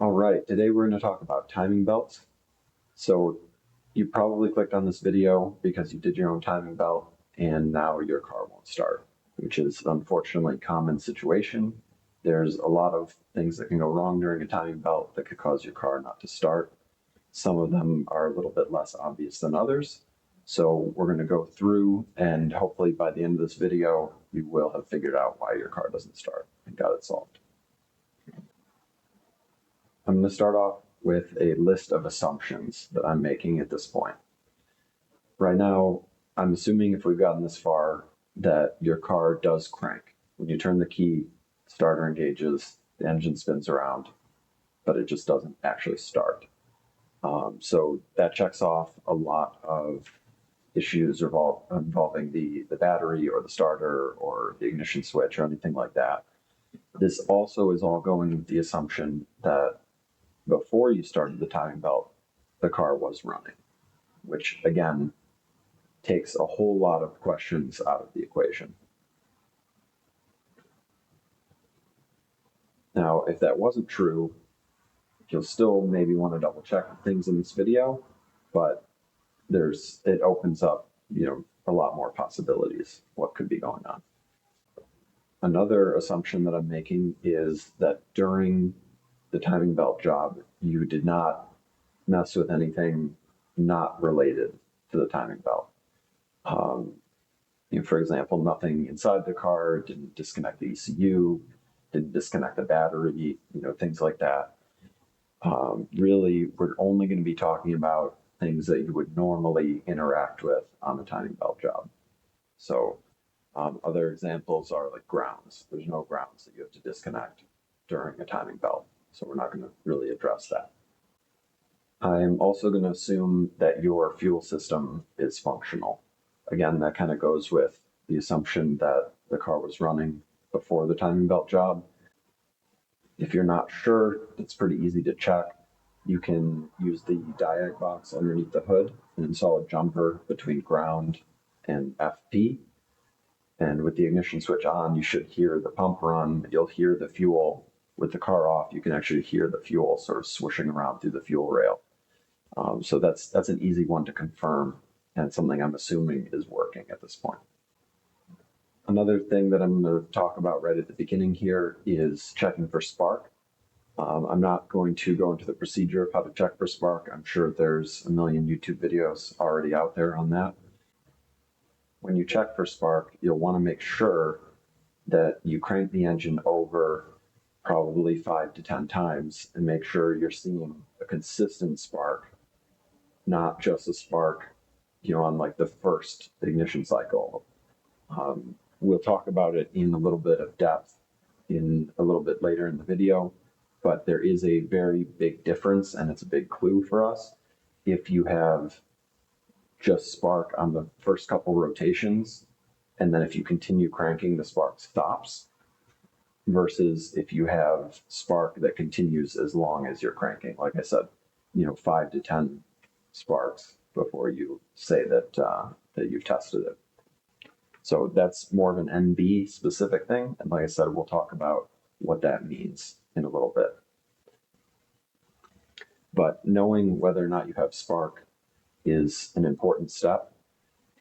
All right, today we're going to talk about timing belts. So you probably clicked on this video because you did your own timing belt and now your car won't start, which is unfortunately a common situation. There's a lot of things that can go wrong during a timing belt that could cause your car not to start. Some of them are a little bit less obvious than others. So we're going to go through, and hopefully by the end of this video, you will have figured out why your car doesn't start and got it solved. I'm going to start off with a list of assumptions that I'm making at this point. Right now, I'm assuming if we've gotten this far that your car does crank. When you turn the key, the starter engages, the engine spins around, but it just doesn't actually start. So that checks off a lot of issues involving the battery or the starter or the ignition switch or anything like that. This also is all going with the assumption that before you started the timing belt, the car was running, which again takes a whole lot of questions out of the equation. Now, if that wasn't true, you'll still maybe want to double check things in this video, but it opens up, a lot more possibilities, what could be going on. Another assumption that I'm making is that during the timing belt job, you did not mess with anything not related to the timing belt. For example, nothing inside the car, didn't disconnect the ECU, didn't disconnect the battery, things like that. Really, we're only going to be talking about things that you would normally interact with on the timing belt job. So other examples are like grounds. There's no grounds that you have to disconnect during a timing belt, so we're not going to really address that. I'm also going to assume that your fuel system is functional. Again, that kind of goes with the assumption that the car was running before the timing belt job. If you're not sure, it's pretty easy to check. You can use the diag box underneath the hood and install a jumper between ground and FP. And with the ignition switch on, you should hear the pump run. You'll hear the fuel. With the car off, you can actually hear the fuel sort of swooshing around through the fuel rail. So that's an easy one to confirm, and something I'm assuming is working at this point. Another thing that I'm going to talk about right at the beginning here is checking for spark. I'm not going to go into the procedure of how to check for spark. I'm sure there's a million YouTube videos already out there on that. When you check for spark, you'll want to make sure that you crank the engine over probably 5 to 10 times and make sure you're seeing a consistent spark, not just a spark, on like the first ignition cycle. We'll talk about it in a little bit of depth in a little bit later in the video, but there is a very big difference, and it's a big clue for us. If you have just spark on the first couple rotations, and then if you continue cranking, the spark stops, versus if you have spark that continues as long as you're cranking. Like I said, 5 to 10 sparks before you say that you've tested it. So that's more of an NB specific thing. And like I said, we'll talk about what that means in a little bit. But knowing whether or not you have spark is an important step.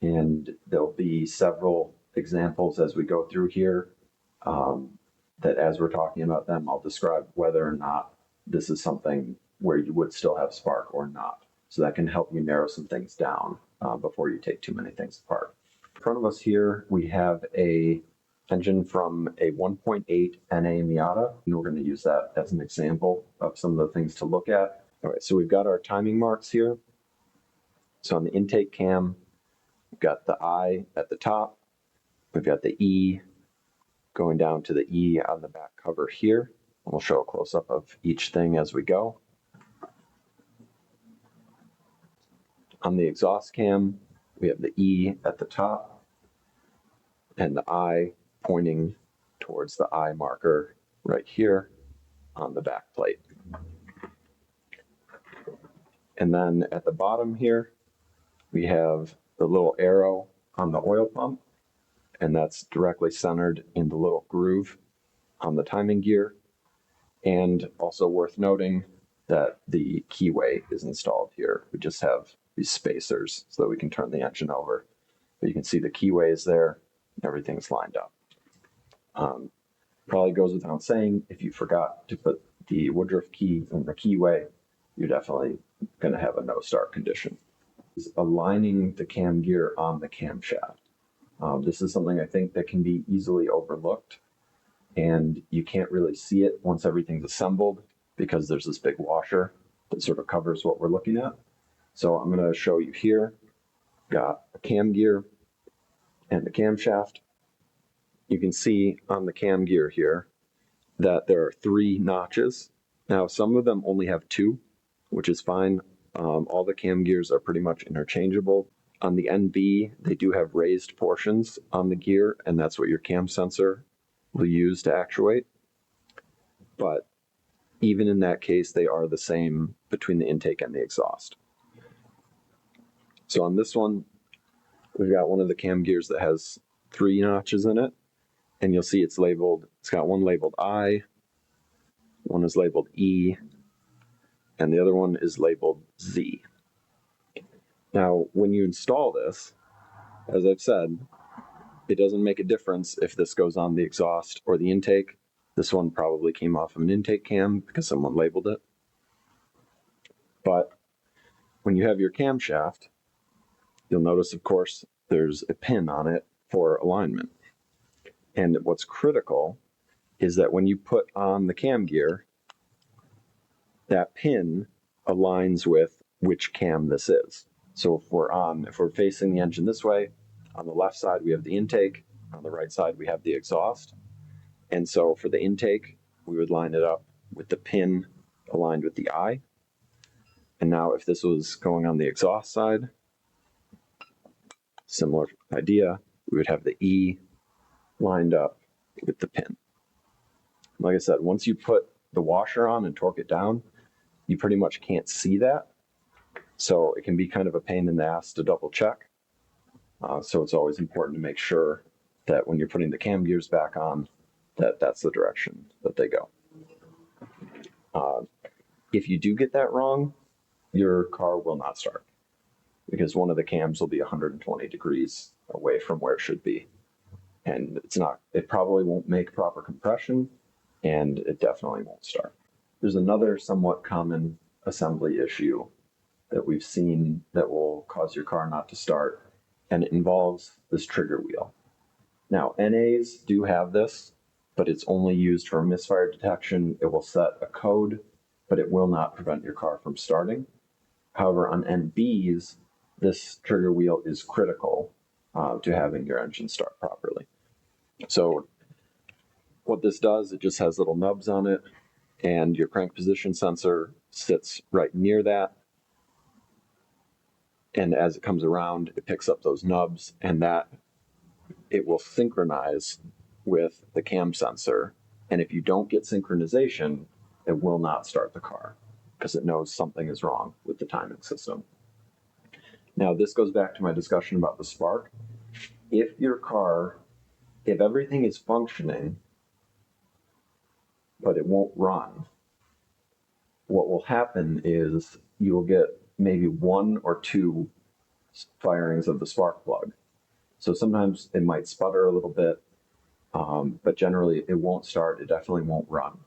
And there'll be several examples as we go through here that as we're talking about them, I'll describe whether or not this is something where you would still have spark or not. So that can help you narrow some things down before you take too many things apart. In front of us here, we have a engine from a 1.8 NA Miata, and we're going to use that as an example of some of the things to look at. All right, so we've got our timing marks here. So on the intake cam, we've got the I at the top, we've got the E going down to the E on the back cover here. And we'll show a close-up of each thing as we go. On the exhaust cam, we have the E at the top and the I pointing towards the I marker right here on the back plate. And then at the bottom here, we have the little arrow on the oil pump, and that's directly centered in the little groove on the timing gear. And also worth noting that the keyway is installed here. We just have these spacers so that we can turn the engine over. But you can see the keyway is there, everything's lined up. Probably goes without saying, if you forgot to put the Woodruff key in the keyway, you're definitely going to have a no start condition. Aligning the cam gear on the camshaft. This is something I think that can be easily overlooked, and you can't really see it once everything's assembled because there's this big washer that sort of covers what we're looking at. So I'm going to show you here. Got a cam gear and the camshaft. You can see on the cam gear here that there are 3 notches. Now, some of them only have 2, which is fine. All the cam gears are pretty much interchangeable. On the NB, they do have raised portions on the gear, and that's what your cam sensor will use to actuate. But even in that case, they are the same between the intake and the exhaust. So on this one, we've got one of the cam gears that has 3 notches in it, and you'll see it's got one labeled I, one is labeled E, and the other one is labeled Z. Now, when you install this, as I've said, it doesn't make a difference if this goes on the exhaust or the intake. This one probably came off of an intake cam because someone labeled it. But when you have your camshaft, you'll notice, of course, there's a pin on it for alignment. And what's critical is that when you put on the cam gear, that pin aligns with which cam this is. So if we're facing the engine this way, on the left side we have the intake, on the right side we have the exhaust. And so for the intake, we would line it up with the pin aligned with the I. And now if this was going on the exhaust side, similar idea, we would have the E lined up with the pin. Like I said, once you put the washer on and torque it down, you pretty much can't see that. So it can be kind of a pain in the ass to double check. So it's always important to make sure that when you're putting the cam gears back on, that's the direction that they go. If you do get that wrong, your car will not start because one of the cams will be 120 degrees away from where it should be. And it probably won't make proper compression, and it definitely won't start. There's another somewhat common assembly issue that we've seen that will cause your car not to start, and it involves this trigger wheel. Now, NAs do have this, but it's only used for misfire detection. It will set a code, but it will not prevent your car from starting. However, on NBs, this trigger wheel is critical to having your engine start properly. So what this does, it just has little nubs on it, and your crank position sensor sits right near that. And as it comes around, it picks up those nubs, and that it will synchronize with the cam sensor. And if you don't get synchronization, it will not start the car because it knows something is wrong with the timing system. Now, this goes back to my discussion about the spark. If everything is functioning, but it won't run, what will happen is you will get maybe 1 or 2 firings of the spark plug. So sometimes it might sputter a little bit, but generally it won't start. It definitely won't run.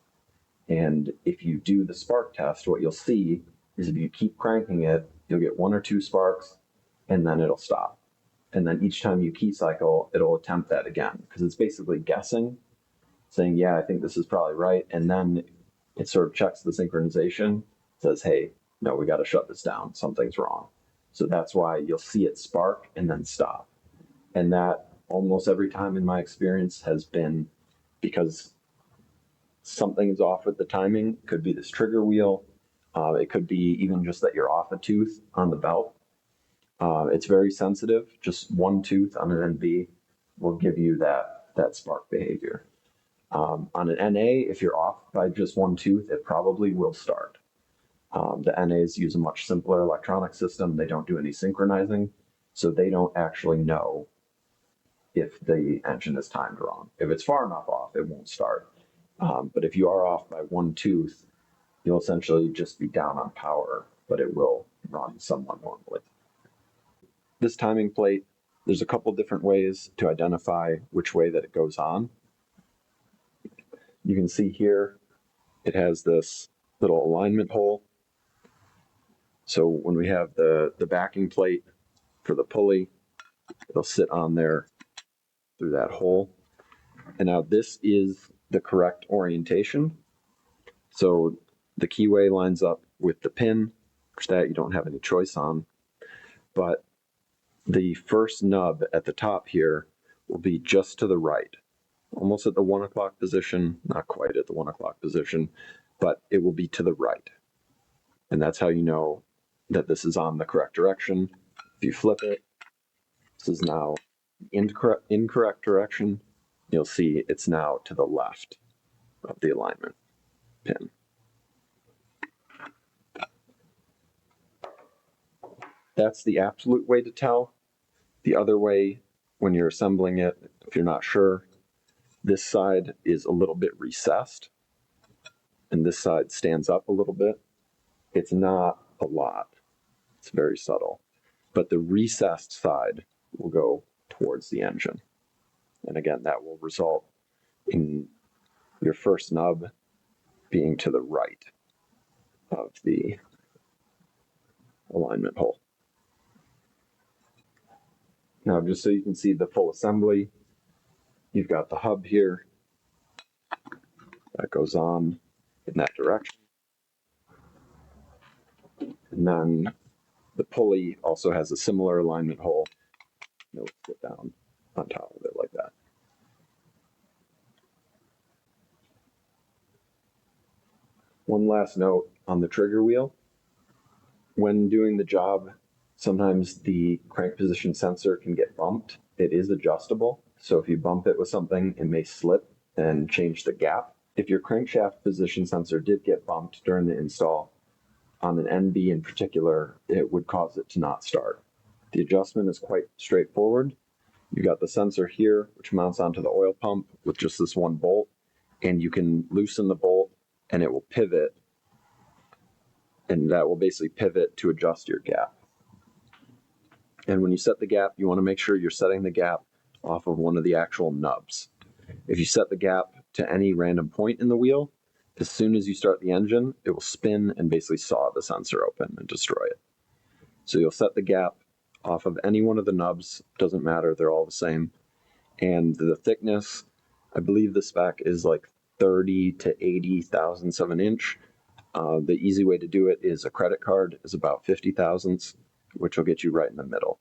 And if you do the spark test, what you'll see is if you keep cranking it, you'll get 1 or 2 sparks, and then it'll stop. And then each time you key cycle, it'll attempt that again, because it's basically guessing, saying, yeah, I think this is probably right. And then it sort of checks the synchronization, says, hey, no, we got to shut this down. Something's wrong. So that's why you'll see it spark and then stop. And that almost every time in my experience has been because something is off with the timing. It could be this trigger wheel. It could be even just that you're off a tooth on the belt. It's very sensitive. Just one tooth on an NB will give you that spark behavior. On an NA, if you're off by just one tooth, it probably will start. The NAs use a much simpler electronic system. They don't do any synchronizing, so they don't actually know if the engine is timed wrong. If it's far enough off, it won't start. But if you are off by one tooth, you'll essentially just be down on power, but it will run somewhat normally. This timing plate, there's a couple different ways to identify which way that it goes on. You can see here, it has this little alignment hole. So when we have the backing plate for the pulley, it'll sit on there through that hole. And now this is the correct orientation. So the keyway lines up with the pin, which that you don't have any choice on. But the first nub at the top here will be just to the right, almost at the 1 o'clock position, not quite at the 1 o'clock position, but it will be to the right. And that's how you know that this is on the correct direction. If you flip it, this is now incorrect direction. You'll see it's now to the left of the alignment pin. That's the absolute way to tell. The other way, when you're assembling it, if you're not sure, this side is a little bit recessed, and this side stands up a little bit. It's not a lot. It's very subtle. But the recessed side will go towards the engine. And again, that will result in your first nub being to the right of the alignment hole. Now, just so you can see the full assembly, you've got the hub here that goes on in that direction. And then the pulley also has a similar alignment hole. It'll sit down on top of it like that. One last note on the trigger wheel. When doing the job, sometimes the crank position sensor can get bumped. It is adjustable, so if you bump it with something, it may slip and change the gap. If your crankshaft position sensor did get bumped during the install, on an NB in particular, it would cause it to not start. The adjustment is quite straightforward. You got the sensor here, which mounts onto the oil pump with just this one bolt, and you can loosen the bolt and it will pivot, and that will basically pivot to adjust your gap. And when you set the gap, you want to make sure you're setting the gap off of one of the actual nubs. If you set the gap to any random point in the wheel, as soon as you start the engine, it will spin and basically saw the sensor open and destroy it. So you'll set the gap off of any one of the nubs, doesn't matter, they're all the same. And the thickness, I believe the spec is like 30 to 80 thousandths of an inch. The easy way to do it is a credit card is about 50 thousandths, which will get you right in the middle.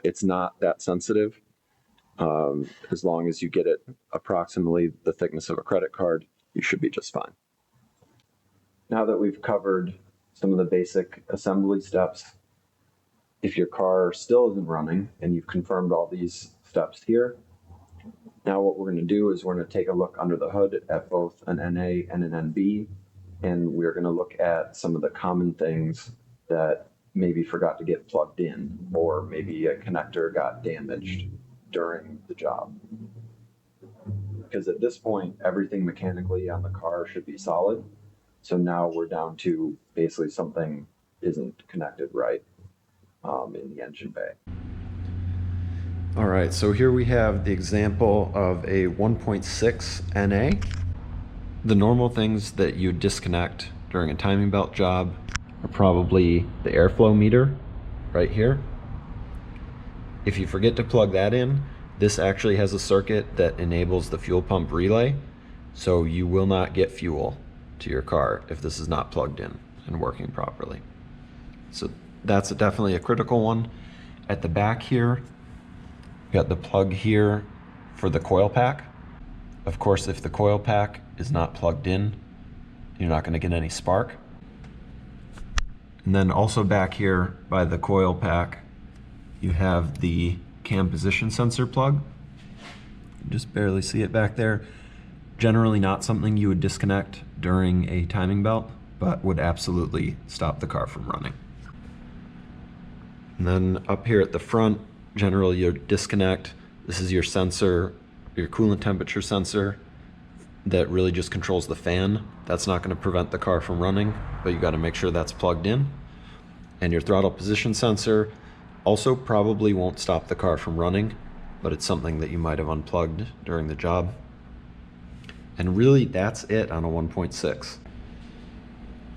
It's not that sensitive. As long as you get it approximately the thickness of a credit card, you should be just fine. Now that we've covered some of the basic assembly steps, if your car still isn't running and you've confirmed all these steps here, now what we're going to do is we're going to take a look under the hood at both an NA and an NB, and we're going to look at some of the common things that maybe forgot to get plugged in, or maybe a connector got damaged during the job. Because at this point, everything mechanically on the car should be solid. So now we're down to basically something isn't connected right in the engine bay. All right, so here we have the example of a 1.6 NA. The normal things that you disconnect during a timing belt job are probably the airflow meter right here. If you forget to plug that in, this actually has a circuit that enables the fuel pump relay, so you will not get fuel to your car if this is not plugged in and working properly. So that's definitely a critical one. At the back here, got the plug here for the coil pack. Of course, if the coil pack is not plugged in, you're not going to get any spark. And then also back here by the coil pack, you have the cam position sensor plug. You can just barely see it back there. Generally not something you would disconnect during a timing belt, but would absolutely stop the car from running. And then up here at the front, generally you disconnect. This is your sensor, your coolant temperature sensor. that really just controls the fan. That's not going to prevent the car from running, but you got to make sure that's plugged in. And your throttle position sensor also probably won't stop the car from running, but it's something that you might have unplugged during the job. And really, that's it on a 1.6.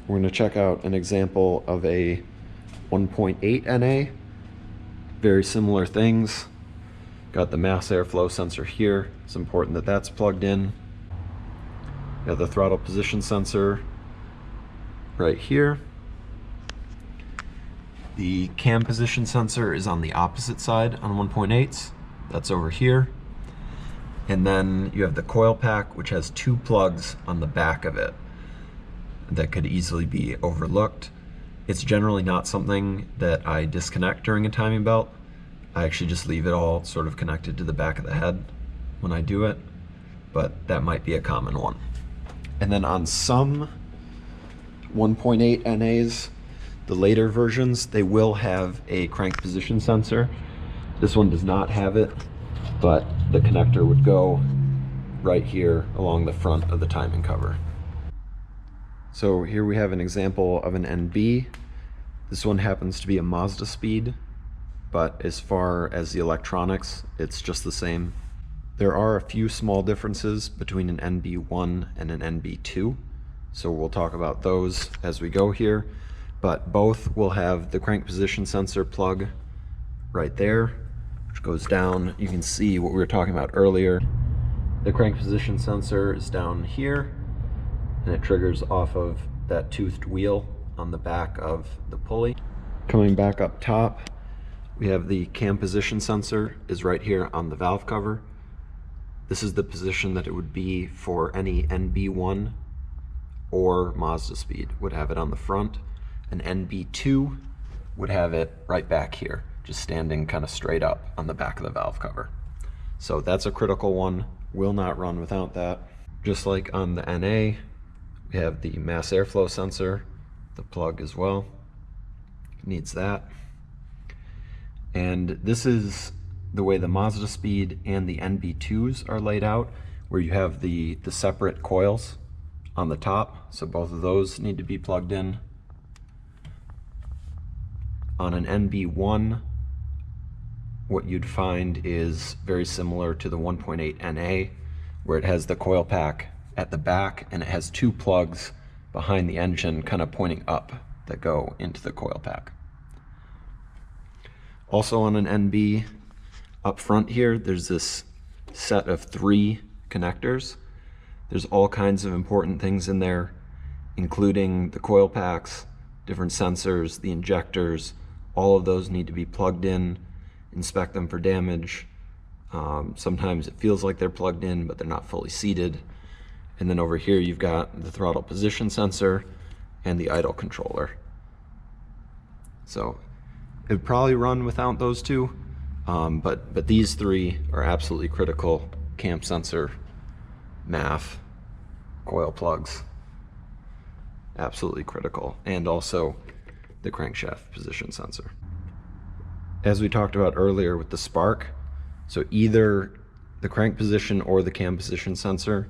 We're going to check out an example of a 1.8 NA. Very similar things. Got the mass airflow sensor here. It's important that that's plugged in. Got the throttle position sensor right here. The cam position sensor is on the opposite side on 1.8s. That's over here. And then you have the coil pack, which has two plugs on the back of it that could easily be overlooked. It's generally not something that I disconnect during a timing belt. I actually just leave it all sort of connected to the back of the head when I do it, but that might be a common one. And then on some 1.8 NAs, the later versions, they will have a crank position sensor. This one does not have it, but the connector would go right here along the front of the timing cover. So here we have an example of an NB. This one happens to be a MAZDA speed, but as far as the electronics, it's just the same. There are a few small differences between an NB1 and an NB2, so we'll talk about those as we go here, but both will have the crank position sensor plug right there, which goes down. You can see what we were talking about earlier. The crank position sensor is down here, and it triggers off of that toothed wheel on the back of the pulley. Coming back up top, we have the cam position sensor is right here on the valve cover. This is the position that it would be for any NB1 or MAZDA speed, would have it on the front. An NB2 would have it right back here, just standing kind of straight up on the back of the valve cover. So that's a critical one, will not run without that. Just like on the NA, we have the mass airflow sensor, the plug as well, needs that. And this is the way the MAZDA speed and the NB2s are laid out, where you have the separate coils on the top, so both of those need to be plugged in. On an NB1, what you'd find is very similar to the 1.8 NA, where it has the coil pack at the back and it has two plugs behind the engine kind of pointing up that go into the coil pack. Also on an NB, up front here, there's this set of 3 connectors. There's all kinds of important things in there, including the coil packs, different sensors, the injectors. All of those need to be plugged in, inspect them for damage. Sometimes it feels like they're plugged in, but they're not fully seated. And then over here, you've got the throttle position sensor and the idle controller. So it would probably run without those two, but these 3 are absolutely critical: cam sensor, MAF, coil plugs, absolutely critical, and also the crankshaft position sensor. As we talked about earlier with the spark, so either the crank position or the cam position sensor,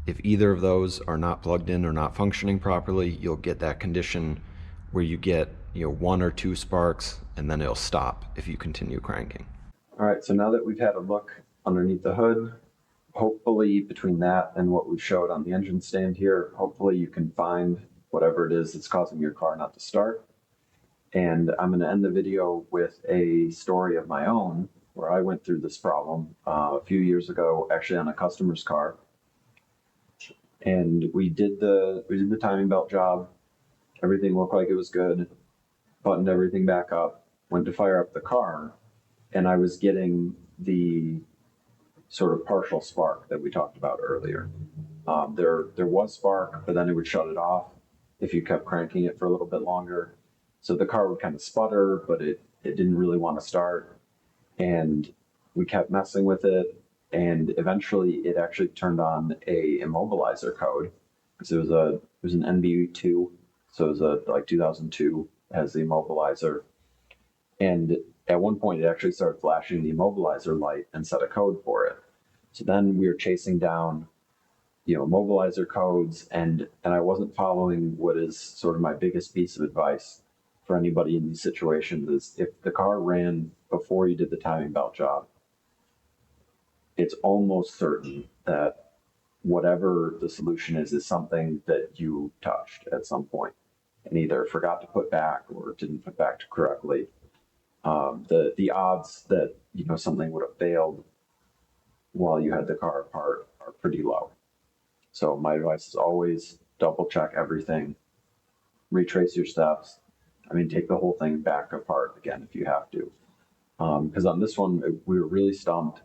if either of those are not plugged in or not functioning properly, you'll get that condition where you get 1 or 2 sparks, and then it'll stop if you continue cranking. All right, so now that we've had a look underneath the hood, hopefully between that and what we showed on the engine stand here, hopefully you can find whatever it is that's causing your car not to start. And I'm going to end the video with a story of my own where I went through this problem a few years ago, actually on a customer's car. And we did the timing belt job. Everything looked like it was good. Buttoned everything back up. Went to fire up the car, and I was getting the sort of partial spark that we talked about earlier. There was spark, but then it would shut it off if you kept cranking it for a little bit longer. So the car would kind of sputter, but it didn't really want to start. And we kept messing with it, and eventually it actually turned on a immobilizer code, because it was an NB2, so it was like 2002 as the immobilizer. And at one point it actually started flashing the immobilizer light and set a code for it. So then we were chasing down immobilizer codes, and I wasn't following what is sort of my biggest piece of advice for anybody in these situations is if the car ran before you did the timing belt job, it's almost certain that whatever the solution is something that you touched at some point and either forgot to put back or didn't put back correctly. The odds that something would have failed while you had the car apart are pretty low. So my advice is always double check everything, retrace your steps. I mean, take the whole thing back apart again if you have to. Because on this one, we were really stumped.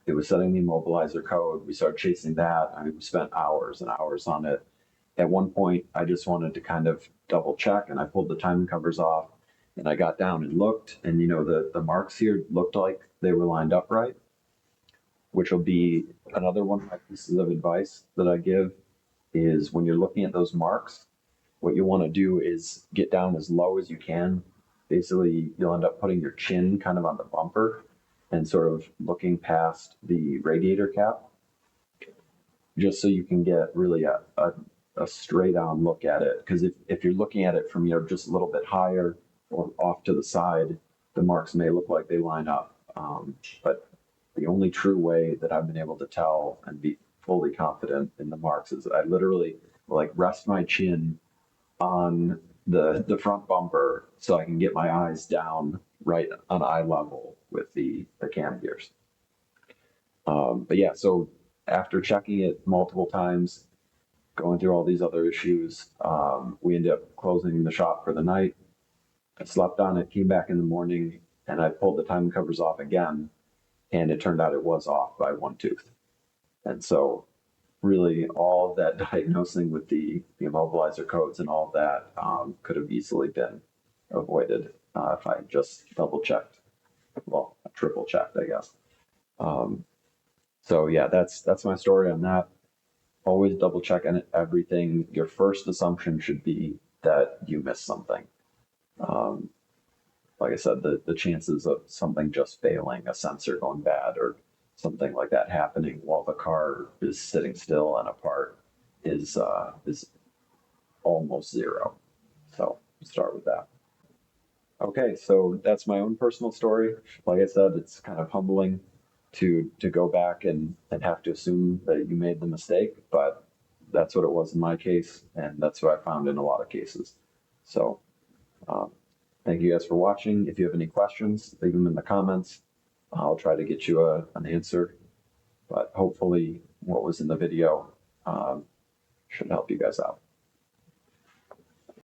It was setting the immobilizer code. We started chasing that. I mean, we spent hours and hours on it. At one point, I just wanted to kind of double check, and I pulled the timing covers off, and I got down and looked, and the marks here looked like they were lined up right, which will be another one of my pieces of advice that I give is when you're looking at those marks, what you want to do is get down as low as you can. Basically, you'll end up putting your chin kind of on the bumper and sort of looking past the radiator cap, just so you can get really a straight on look at it. Because if you're looking at it from just a little bit higher or off to the side, the marks may look like they line up. But the only true way that I've been able to tell and be fully confident in the marks is I literally like rest my chin on the front bumper so I can get my eyes down right on eye level with the cam gears. But yeah, so after checking it multiple times, going through all these other issues, we ended up closing the shop for the night. I slept on it, came back in the morning, and I pulled the timing covers off again, and it turned out it was off by one tooth. And so really all of that diagnosing with the immobilizer codes and all of that could have easily been avoided if I just double checked, well, triple checked, I guess. So yeah, that's my story on that. Always double check everything. Your first assumption should be that you missed something. Um, like I said, the chances of something just failing, a sensor going bad, or something like that happening while the car is sitting still and apart is almost zero. So start with that. Okay, so that's my own personal story. Like I said, it's kind of humbling to go back and have to assume that you made the mistake, but that's what it was in my case, and that's what I found in a lot of cases. So um, thank you guys for watching. If you have any questions, leave them in the comments. I'll try to get you an answer, but hopefully what was in the video should help you guys out.